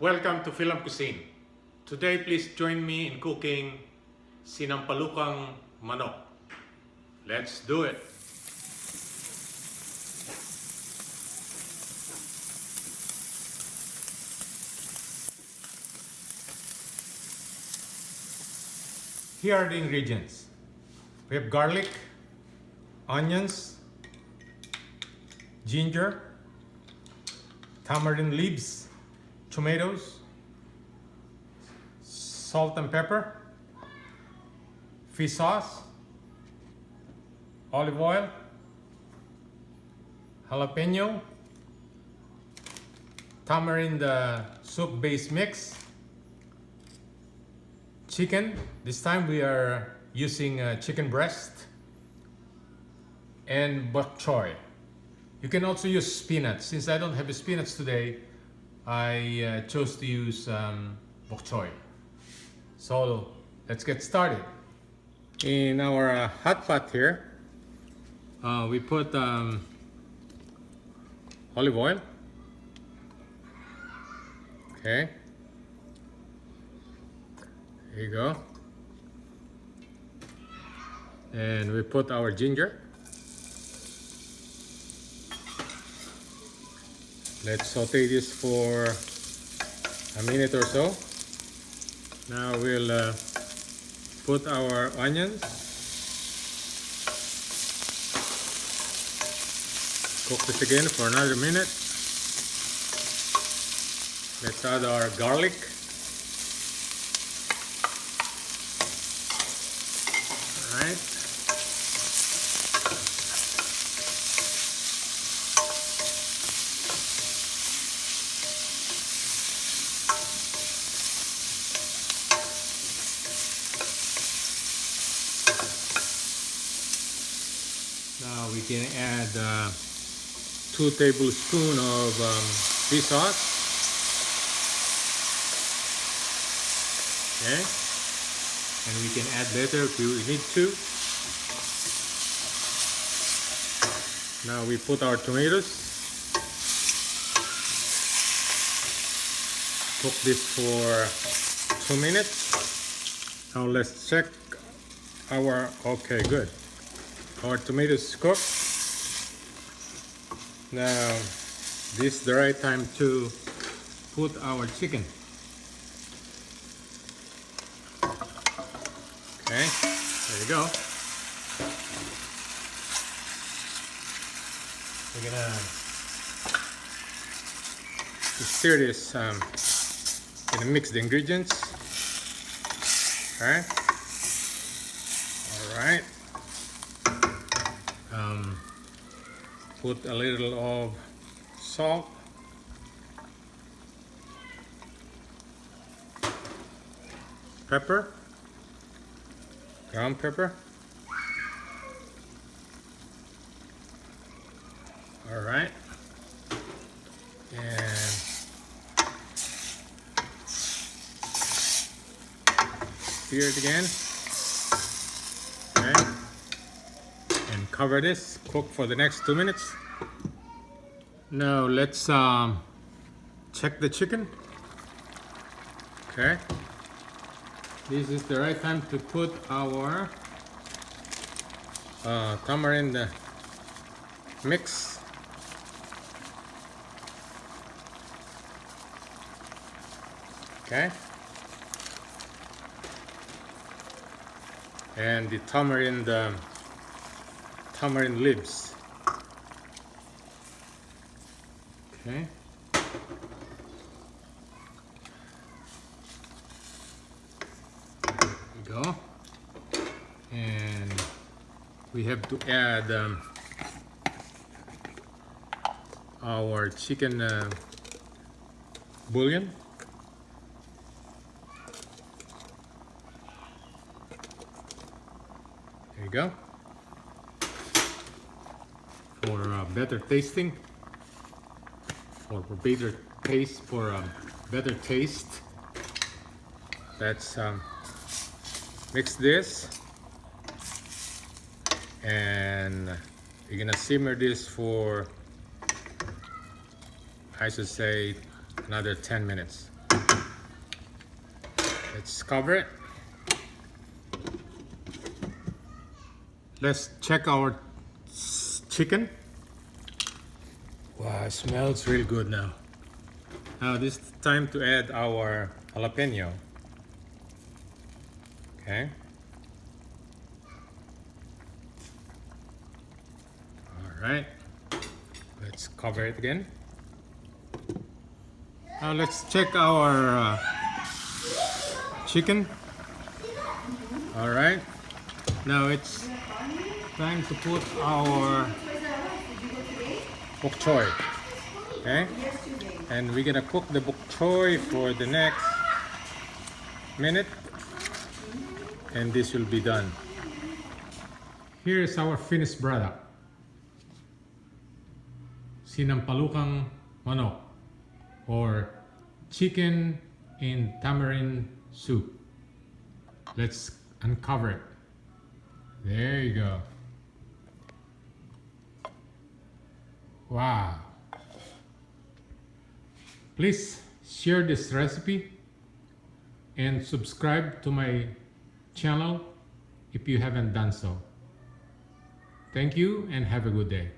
Welcome to FILAM Cuisine. Today, please join me in cooking Sinampalukang Manok. Let's do it! Here are the ingredients. We have garlic, onions, ginger, tamarind leaves, tomatoes, salt and pepper, fish sauce, olive oil, jalapeño, tamarind soup base mix, chicken. This time we are using chicken breast, and bochoy. You can also use spinach. Since I don't have a spinach today, I chose to use bochoy. So let's get started. In our hot pot here, we put olive oil. Okay. There you go. And we put our ginger. Let's saute this for a minute or so. Now we'll put our onions. Cook this again for another minute. Let's add our garlic. All right. Now we can add 2 tablespoons of fish sauce. Okay, and we can add later if we need to. Now we put our tomatoes. Cook this for 2 minutes. Now let's check our, okay, good. Our tomatoes cooked. Now this is the right time to put our chicken. Okay, there you go. We're gonna stir this, gonna mix the ingredients. Alright. Alright. Put a little of salt, pepper, ground pepper. All right, and stir it again. Okay. And cover this, cook for the next 2 minutes. Now let's check the chicken. Okay, this is the right time to put our tamarind mix. Okay, and the tamarind leaves. Okay. There we go. And we have to add our chicken bullion. There you go. For better tasting, or for better taste, better taste. Let's mix this, and you're gonna simmer this for, I should say, another 10 minutes. Let's cover it. Let's check our chicken. Wow, it smells really good now. Now this is time to add our jalapeño. Okay. All right. Let's cover it again. Now let's check our chicken. All right. Now it's time to put our bochoy. Okay. And we're gonna cook the bochoy for the next minute, and this will be done. Here is our finished product. Sinampalukang Manok, or chicken in tamarind soup. Let's uncover it. There you go. Wow. Please share this recipe and subscribe to my channel if you haven't done so. Thank you and have a good day.